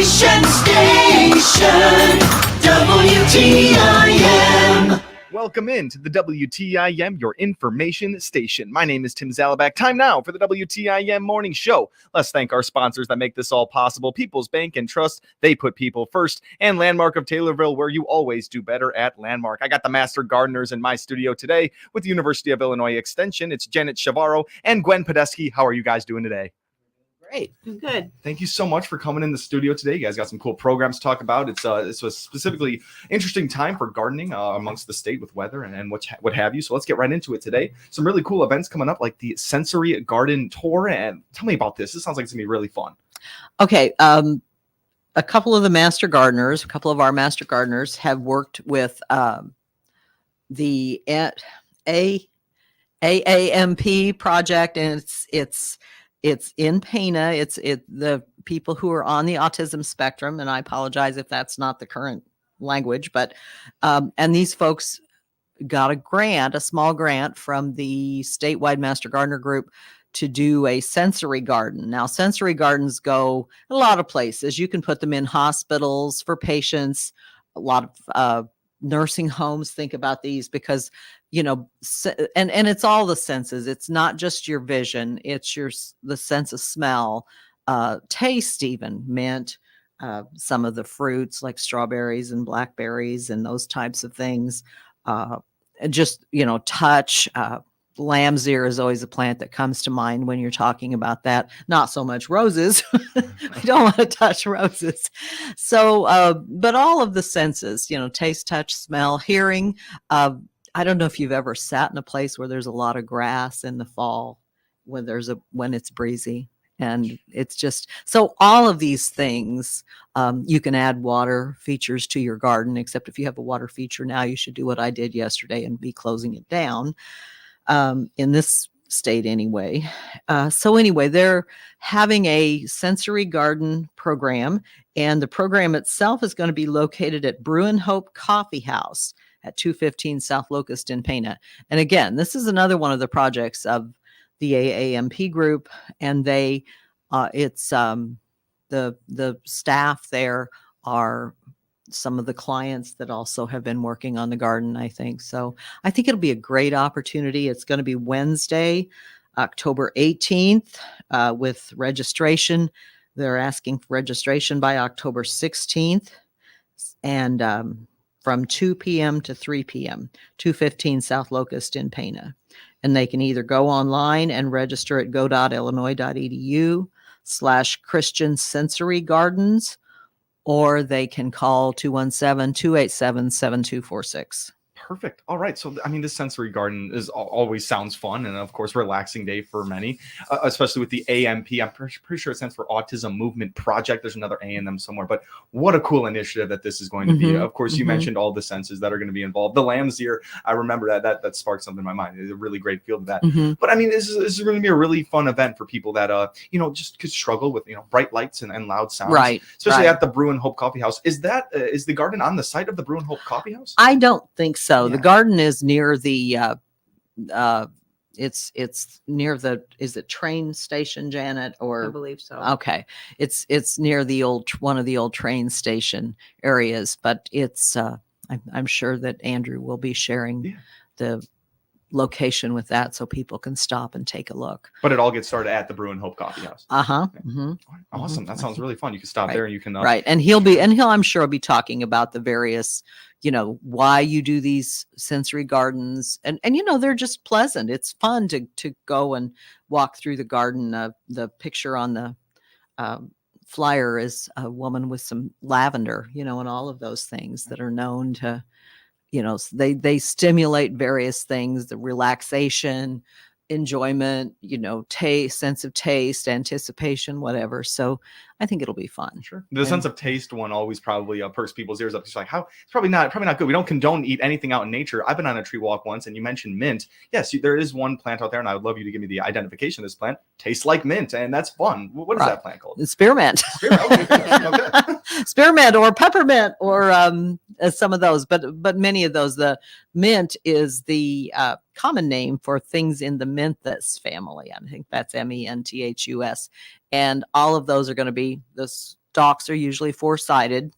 Station, WTIM. Welcome in to the WTIM, your information station. My name is Tim Zalabak. Time now for the WTIM Morning Show. Let's thank our sponsors that make this all possible. People's Bank and Trust, they put people first. And Landmark of Taylorville, where you always do better at Landmark. I got the Master Gardeners in my studio today with the University of Illinois Extension. It's Janet Chavarro and Gwen Podesky. How are you guys doing today? Great. Good. Thank you so much for coming in the studio today. You guys got some cool programs to talk about. It's a specifically interesting time for gardening amongst the state with weather and what have you. So let's get right into it today. Some really cool events coming up like the Sensory Garden Tour. And tell me about this. This sounds like it's going to be really fun. Okay. A couple of our master gardeners have worked with the AAMP project, and it's in Pana. It's the people who are on the autism spectrum, and I apologize if that's not the current language, but and these folks got a small grant from the statewide Master Gardener Group to do a sensory garden. Now, sensory gardens go a lot of places. You can put them in hospitals for patients, a lot of nursing homes. Think about these because, and it's all the senses. It's not just your vision. It's the sense of smell, taste, even mint, some of the fruits like strawberries and blackberries and those types of things. And just, touch. Lamb's ear is always a plant that comes to mind when you're talking about that. Not so much roses. We don't want to touch roses. So, but all of the senses, taste, touch, smell, hearing. I don't know if you've ever sat in a place where there's a lot of grass in the fall when it's breezy. And it's just, so all of these things, you can add water features to your garden, except if you have a water feature now, you should do what I did yesterday and be closing it down. In this state anyway. So anyway, they're having a sensory garden program, and the program itself is going to be located at Brew and Hope Coffee House at 215 South Locust in Pana. And again, this is another one of the projects of the AAMP group, and the staff there are some of the clients that also have been working on the garden, I think. So I think it'll be a great opportunity. It's going to be Wednesday, October 18th, with registration. They're asking for registration by October 16th, and from 2 p.m. to 3 p.m., 215 South Locust in Pana. And they can either go online and register at go.illinois.edu/Christian Sensory Gardens, or they can call 217-287-7246. Perfect. All right. So, this sensory garden always sounds fun, and of course, relaxing day for many, especially with the AMP. I'm pretty sure it stands for Autism Movement Project. There's another A in them somewhere, but what a cool initiative that this is going to be. Of course, you mentioned all the senses that are going to be involved. The lamb's ear, I remember that sparked something in my mind. It's a really great feel of that. But this is going to be a really fun event for people that, just could struggle with, bright lights and loud sounds. Right. Especially at the Brew and Hope Coffee House. Is the garden on the site of the Brew and Hope Coffee House? I don't think so. Yeah. The garden is near the it's near the, is it train station, Janet? Or I believe so. Okay. It's near the one of the old train station areas, but it's I'm sure that Andrew will be sharing the location with that so people can stop and take a look. But it all gets started at the Brew and Hope Coffee House. Awesome. That sounds really fun. You can stop there and you can right. And I'm sure he'll be talking about the various, why you do these sensory gardens, and they're just pleasant. It's fun to go and walk through the garden. The picture on the flyer is a woman with some lavender, and all of those things that are known to, they stimulate various things, the relaxation, enjoyment, taste, sense of taste, anticipation, whatever. So I think it'll be fun. Sure. The sense of taste one always probably perks people's ears up. It's like, it's probably not good. We don't condone eat anything out in nature. I've been on a tree walk once, and you mentioned mint. Yes, there is one plant out there, and I would love you to give me the identification of this plant. Tastes like mint, and that's fun. What is that plant called? Spearmint. Okay. Spearmint or peppermint or some of those, but many of those. The mint is the common name for things in the Menthus family. I think that's Menthus. And all of those are going to be this stalks are usually four-sided,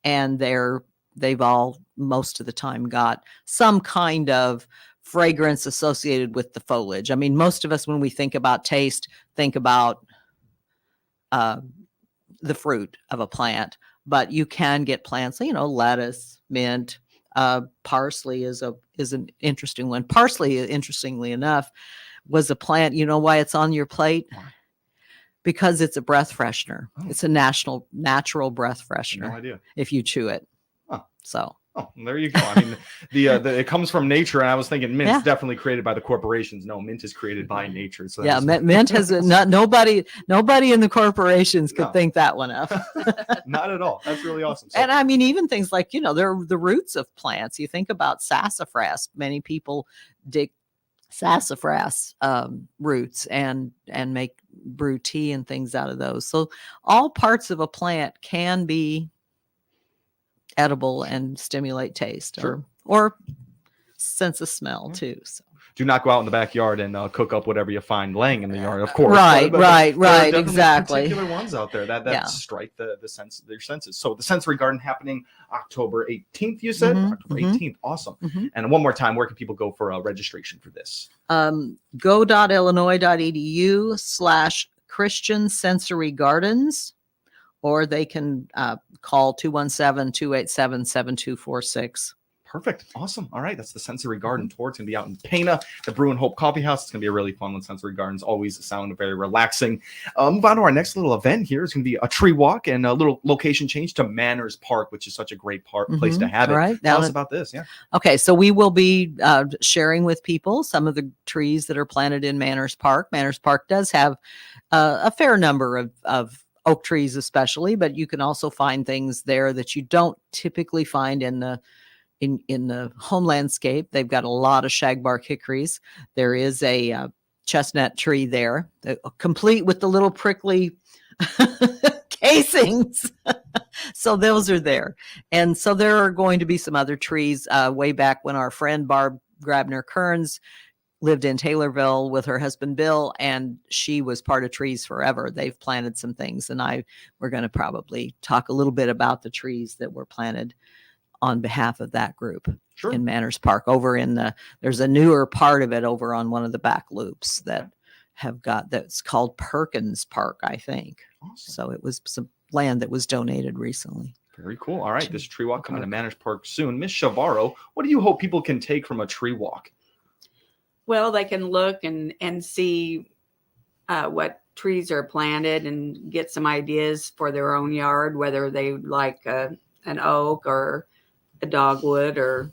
and they've all most of the time got some kind of fragrance associated with the foliage. I mean, most of us, when we think about taste, think about the fruit of a plant, but you can get plants, lettuce, mint, parsley is an interesting one. Parsley, interestingly enough, was a plant. You know why it's on your plate? Because it's a breath freshener. Oh. It's a natural breath freshener. No idea. If you chew it. Huh. So. Oh, there you go. I mean, it comes from nature, and I was thinking mint's definitely created by the corporations. No, mint is created by nature. So mint has nobody in the corporations could think that one up. Not at all. That's really awesome. So, and I mean, even things like they're the roots of plants. You think about sassafras. Many people dig sassafras roots and make brew tea and things out of those. So all parts of a plant can be edible and stimulate taste. Sure. or sense of smell too. So do not go out in the backyard and cook up whatever you find laying in the yard, of course. Right, There are exactly. particular ones out there that strike the sense, their senses. So the sensory garden happening October 18th, you said? October 18th. Awesome. And one more time, where can people go for registration for this? Go.illinois.edu/Christian Sensory Gardens, or they can call 217-287-7246. Perfect. Awesome. All right. That's the Sensory Garden tour. It's going to be out in Pana, the Brew and Hope Coffee House. It's going to be a really fun one. Sensory Gardens always sound very relaxing. Move on to our next little event here. It's going to be a tree walk and a little location change to Manners Park, which is such a great place to have it. Right. Tell us about this. Yeah. Okay. So we will be sharing with people some of the trees that are planted in Manners Park. Manners Park does have a fair number of oak trees especially, but you can also find things there that you don't typically find in the home landscape. They've got a lot of shagbark hickories. There is a chestnut tree there, complete with the little prickly casings. So those are there. And so there are going to be some other trees. Way back when our friend Barb Grabner Kearns lived in Taylorville with her husband Bill, and she was part of Trees Forever. They've planted some things, and we're going to probably talk a little bit about the trees that were planted on behalf of that group in Manners Park. There's a newer part of it over on one of the back loops that's called Perkins Park, I think. Awesome. So it was some land that was donated recently. Very cool. All right. This tree walk coming to Manners Park soon. Miss Chavarro, what do you hope people can take from a tree walk? Well, they can look and see what trees are planted and get some ideas for their own yard, whether they like an oak or a dogwood or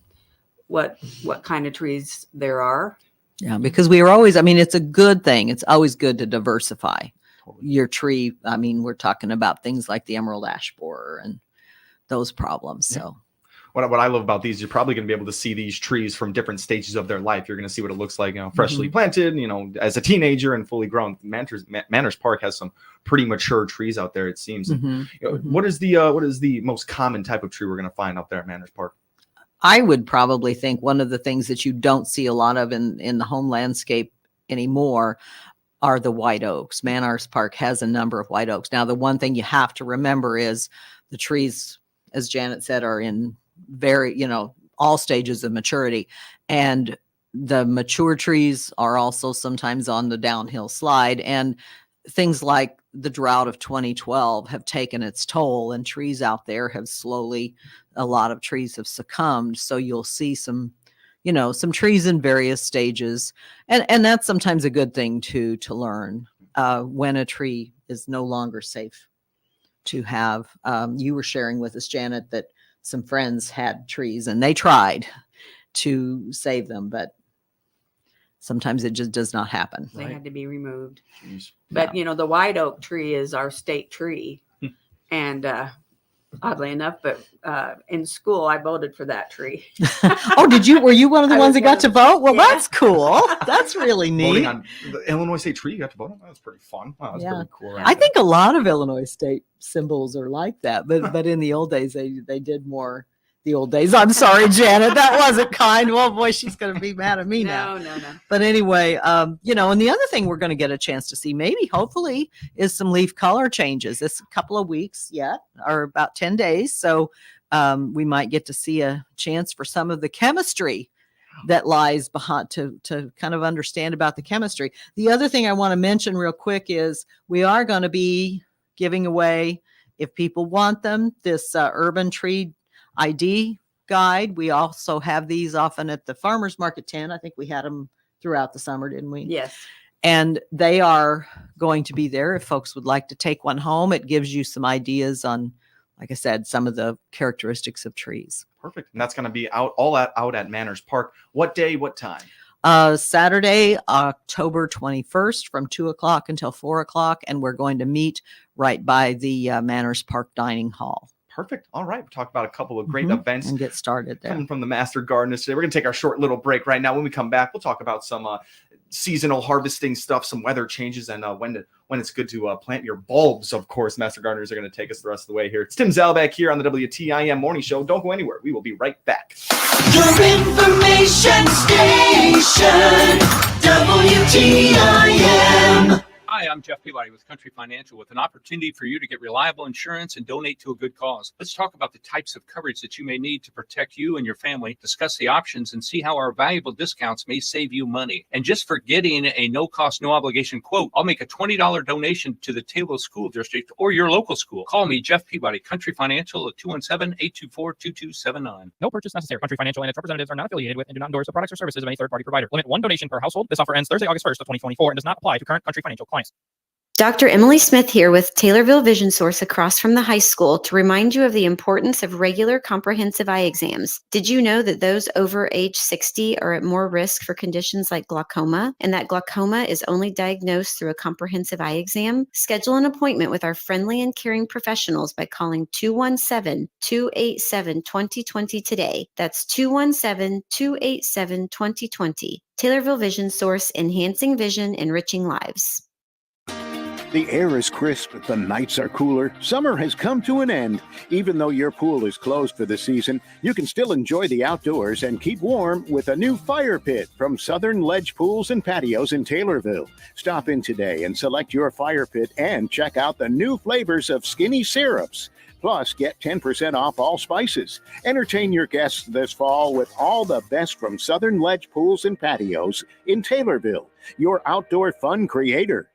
what kind of trees there are. Yeah, because it's a good thing. It's always good to diversify your tree. I mean, we're talking about things like the emerald ash borer and those problems. Yeah. So what I love about these, you're probably going to be able to see these trees from different stages of their life. You're going to see what it looks like, freshly planted, as a teenager and fully grown. Manners Park has some pretty mature trees out there, it seems. What is the most common type of tree we're going to find out there at Manners Park? I would probably think one of the things that you don't see a lot of in the home landscape anymore are the white oaks. Manners Park has a number of white oaks. Now, the one thing you have to remember is the trees, as Janet said, are in very, all stages of maturity. And the mature trees are also sometimes on the downhill slide. And things like the drought of 2012 have taken its toll, and trees out there have a lot of trees have succumbed. So you'll see some trees in various stages. And that's sometimes a good thing to learn when a tree is no longer safe to have. You were sharing with us, Janet, that some friends had trees and they tried to save them, but sometimes it just does not happen. They had to be removed. Jeez. But, the white oak tree is our state tree. And oddly enough, but in school, I voted for that tree. Oh, were you one of the ones that got to vote? Well, yeah. That's cool. That's really neat. Voting on the Illinois State tree, you got to vote on? That was pretty fun. Wow, that was pretty cool. Right? I think a lot of Illinois state symbols are like that, but in the old days, they did more the old days. I'm sorry, Janet. That wasn't kind. Well, boy, she's going to be mad at me now. No. But anyway, and the other thing we're going to get a chance to see, maybe, hopefully, is some leaf color changes. This couple of weeks yet, or about 10 days. So we might get to see a chance for some of the chemistry that lies behind to kind of understand about the chemistry. The other thing I want to mention real quick is we are going to be giving away, if people want them, this urban tree ID guide. We also have these often at the farmers market tent. I think we had them throughout the summer, didn't we? Yes. And they are going to be there if folks would like to take one home. It gives you some ideas on, like I said, some of the characteristics of trees. Perfect. And that's going to be out at Manners Park. What day, what time? Saturday, October 21st from 2:00 until 4:00. And we're going to meet right by the Manners Park Dining Hall. Perfect. All right. We'll talk about a couple of great events and get started there. Coming from the Master Gardeners today. We're going to take our short little break right now. When we come back, we'll talk about some seasonal harvesting stuff, some weather changes, and when it's good to plant your bulbs. Of course, Master Gardeners are going to take us the rest of the way here. It's Tim Zalback here on the WTIM Morning Show. Don't go anywhere. We will be right back. Your information station, WTIM. Hi, I'm Jeff Peabody with Country Financial with an opportunity for you to get reliable insurance and donate to a good cause. Let's talk about the types of coverage that you may need to protect you and your family, discuss the options, and see how our valuable discounts may save you money. And just for getting a no-cost, no-obligation quote, I'll make a $20 donation to the Taylor School District or your local school. Call me, Jeff Peabody, Country Financial at 217-824-2279. No purchase necessary. Country Financial and its representatives are not affiliated with and do not endorse the products or services of any third-party provider. Limit one donation per household. This offer ends Thursday, August 1st of 2024 and does not apply to current Country Financial clients. Dr. Emily Smith here with Taylorville Vision Source across from the high school to remind you of the importance of regular comprehensive eye exams. Did you know that those over age 60 are at more risk for conditions like glaucoma, and that glaucoma is only diagnosed through a comprehensive eye exam? Schedule an appointment with our friendly and caring professionals by calling 217-287-2020 today. That's 217-287-2020. Taylorville Vision Source, enhancing vision, enriching lives. The air is crisp, the nights are cooler, summer has come to an end. Even though your pool is closed for the season, you can still enjoy the outdoors and keep warm with a new fire pit from Southern Ledge Pools and Patios in Taylorville. Stop in today and select your fire pit and check out the new flavors of skinny syrups. Plus, get 10% off all spices. Entertain your guests this fall with all the best from Southern Ledge Pools and Patios in Taylorville, your outdoor fun creator.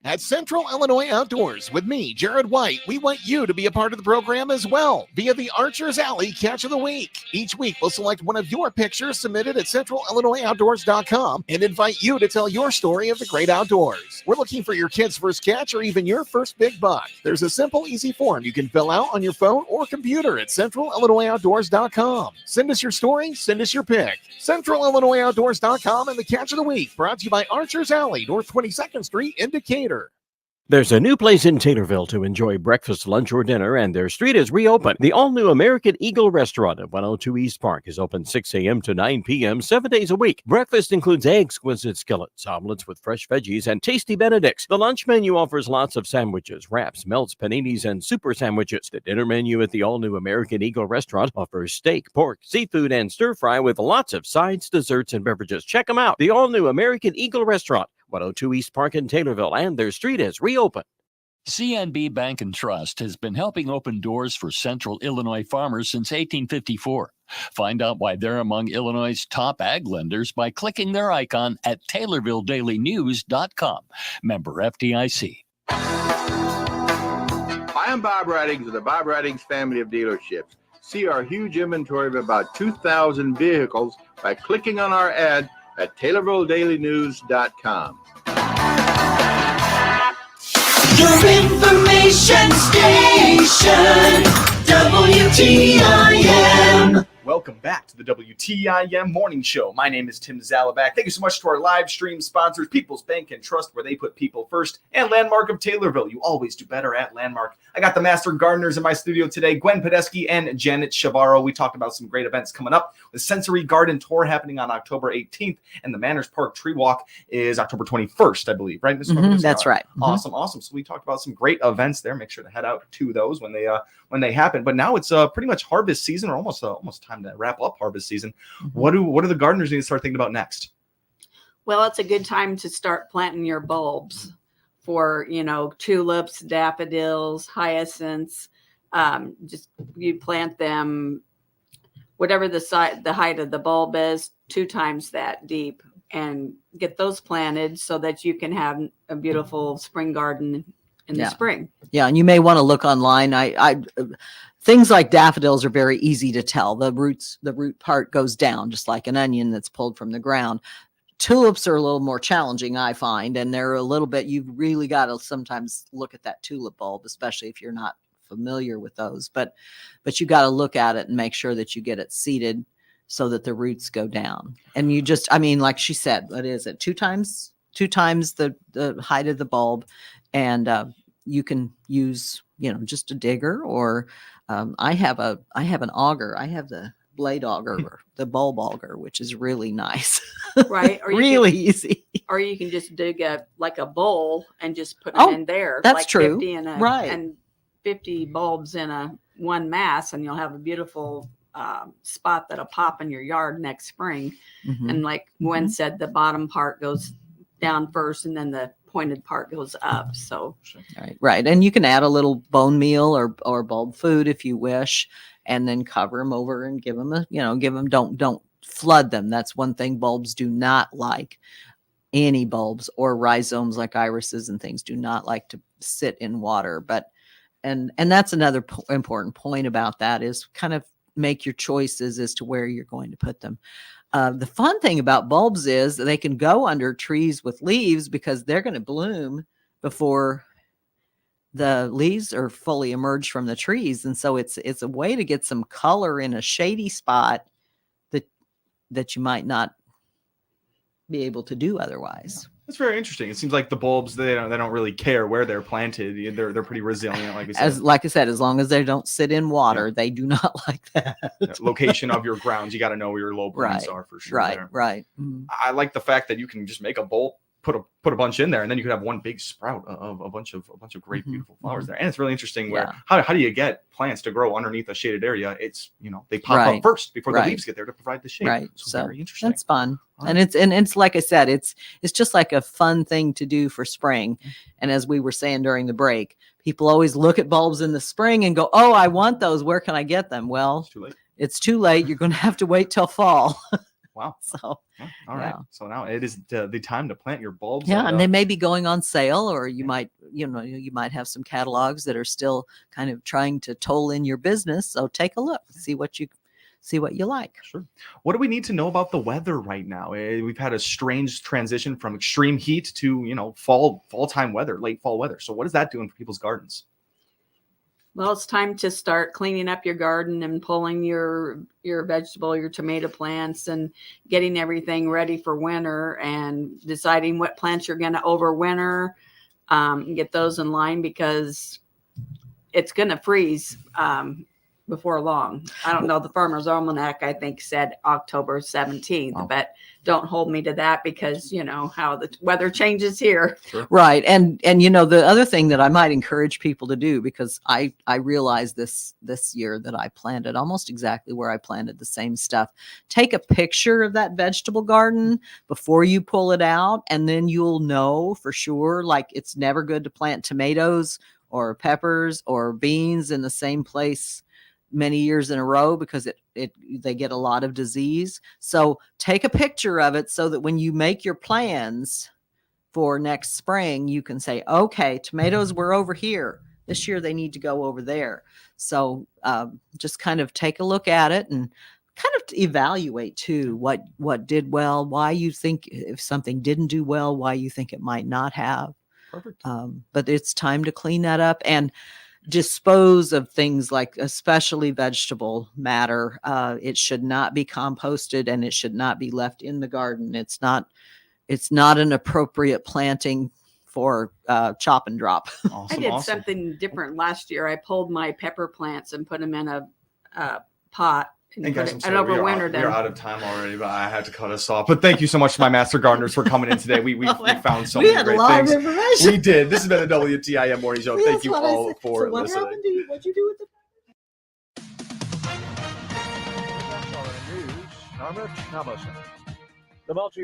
At Central Illinois Outdoors with me, Jared White, we want you to be a part of the program as well via the Archer's Alley Catch of the Week. Each week, we'll select one of your pictures submitted at centralillinoisoutdoors.com and invite you to tell your story of the great outdoors. We're looking for your kid's first catch or even your first big buck. There's a simple, easy form you can fill out on your phone or computer at centralillinoisoutdoors.com. Send us your story, send us your pic. centralillinoisoutdoors.com and the Catch of the Week, brought to you by Archer's Alley, North 22nd Street in Decatur. There's a new place in Taylorville to enjoy breakfast, lunch, or dinner, and their street is reopened. The all-new American Eagle Restaurant at 102 East Park is open 6 a.m. to 9 p.m. 7 days a week. Breakfast includes exquisite skillets, omelets with fresh veggies, and tasty Benedicts. The lunch menu offers lots of sandwiches, wraps, melts, paninis, and super sandwiches. The dinner menu at the all-new American Eagle Restaurant offers steak, pork, seafood, and stir-fry with lots of sides, desserts, and beverages. Check them out. The all-new American Eagle Restaurant, 102 East Park in Taylorville, and their street is reopened. CNB Bank and Trust has been helping open doors for Central Illinois farmers since 1854. Find out why they're among Illinois' top ag lenders by clicking their icon at TaylorvilleDailyNews.com. Member FDIC. Hi, I'm Bob Reddings of the Bob Reddings family of dealerships. See our huge inventory of about 2,000 vehicles by clicking on our ad at TaylorvilleDailyNews.com. Your information station, WTIM. Welcome back to the WTIM Morning Show. My name is Tim Zalback. Thank you so much to our live stream sponsors, People's Bank and Trust, where they put people first, and Landmark of Taylorville. You always do better at Landmark. I got the master gardeners in my studio today, Gwen Podesky and Janet Shavaro. We talked about some great events coming up. The Sensory Garden Tour happening on October 18th, and the Manners Park Tree Walk is October 21st, I believe, right? Ms. Smoker? That's right. Awesome. So we talked about some great events there. Make sure to head out to those when they happen. But now it's pretty much harvest season, or almost time to wrap up harvest season. What do the gardeners need to start thinking about next? Well, it's a good time to start planting your bulbs for, tulips, daffodils, hyacinths. Just you plant them, whatever the height of the bulb is, 2 times that deep, and get those planted so that you can have a beautiful spring garden in the spring. Yeah, and you may want to look online. I things like daffodils are very easy to tell. The root part goes down just like an onion that's pulled from the ground. Tulips are a little more challenging, I find, and they're a little bit, you've really got to sometimes look at that tulip bulb, especially if you're not familiar with those. But you got to look at it and make sure that you get it seeded so that the roots go down. And you just, like she said, what is it? 2 times the height of the bulb, and you can use, just a digger, or I have an auger. I have the blade auger, or the bulb auger, which is really nice. Right. Or really easy. Or you can just dig a bowl and just put them in there. That's like true. 50 and 50 bulbs in one mass, and you'll have a beautiful spot that'll pop in your yard next spring. And like Gwen said, the bottom part goes down first, and then the pointed part goes up. So right. And you can add a little bone meal or bulb food if you wish, and then cover them over and give them don't flood them. That's one thing bulbs do not like. Any bulbs or rhizomes like irises and things do not like to sit in water. But and that's another important point about that, is kind of make your choices as to where you're going to put them. The fun thing about bulbs is they can go under trees with leaves, because they're going to bloom before the leaves are fully emerged from the trees. And so it's a way to get some color in a shady spot that you might not be able to do otherwise. That's very interesting. It seems like the bulbs, they don't really care where they're planted. They're pretty resilient, like we said. Like I said, as long as they don't sit in water, they do not like that. Location of your grounds, you got to know where your low points are for sure. Right. I like the fact that you can just make a bulb, put a bunch in there, and then you could have one big sprout of a bunch of great beautiful flowers there. And it's really interesting how do you get plants to grow underneath a shaded area? It's they pop up first before the leaves get there to provide the shade. Right. So very interesting. That's fun. And it's like I said, it's just like a fun thing to do for spring. And as we were saying during the break, people always look at bulbs in the spring and go, "Oh, I want those. Where can I get them?" Well, it's too late. You're going to have to wait till fall. Wow. So, all right. So now it is the time to plant your bulbs. Yeah, and they may be going on sale, or you might have some catalogs that are still kind of trying to toll in your business. So take a look, see what you like. Sure. What do we need to know about the weather right now? We've had a strange transition from extreme heat to fall time weather, late fall weather. So what is that doing for people's gardens? Well, it's time to start cleaning up your garden and pulling your vegetable, your tomato plants, and getting everything ready for winter, and deciding what plants you're going to overwinter, get those in line, because it's going to freeze before long. I don't know. The Farmer's Almanac, I think, said October 17th, but don't hold me to that, because how the weather changes here. Sure. Right. And the other thing that I might encourage people to do, because I realized this year that I planted almost exactly where I planted the same stuff. Take a picture of that vegetable garden before you pull it out, and then you'll know for sure. Like, it's never good to plant tomatoes or peppers or beans in the same place many years in a row, because they get a lot of disease. So take a picture of it so that when you make your plans for next spring, you can say, okay, tomatoes were over here. This year they need to go over there. So just kind of take a look at it and kind of evaluate too what did well, why you think if something didn't do well, why you think it might not have. Perfect. But it's time to clean that up and dispose of things like especially vegetable matter. It should not be composted, and it should not be left in the garden. It's not an appropriate planting for chop and drop. Awesome, I did awesome. something different last year. I pulled my pepper plants and put them in a pot and, And put guys, I'm it, sorry, and we overwintered are them. out of time already, but I had to cut us off. But thank you so much to my master gardeners for coming in today. We found so we many had a great lot things. of information. We did. This has been the WTIM Morning Show. Thank you all for so what listening. happened to you? What'd you do with the News, Thomas Thomason. The multi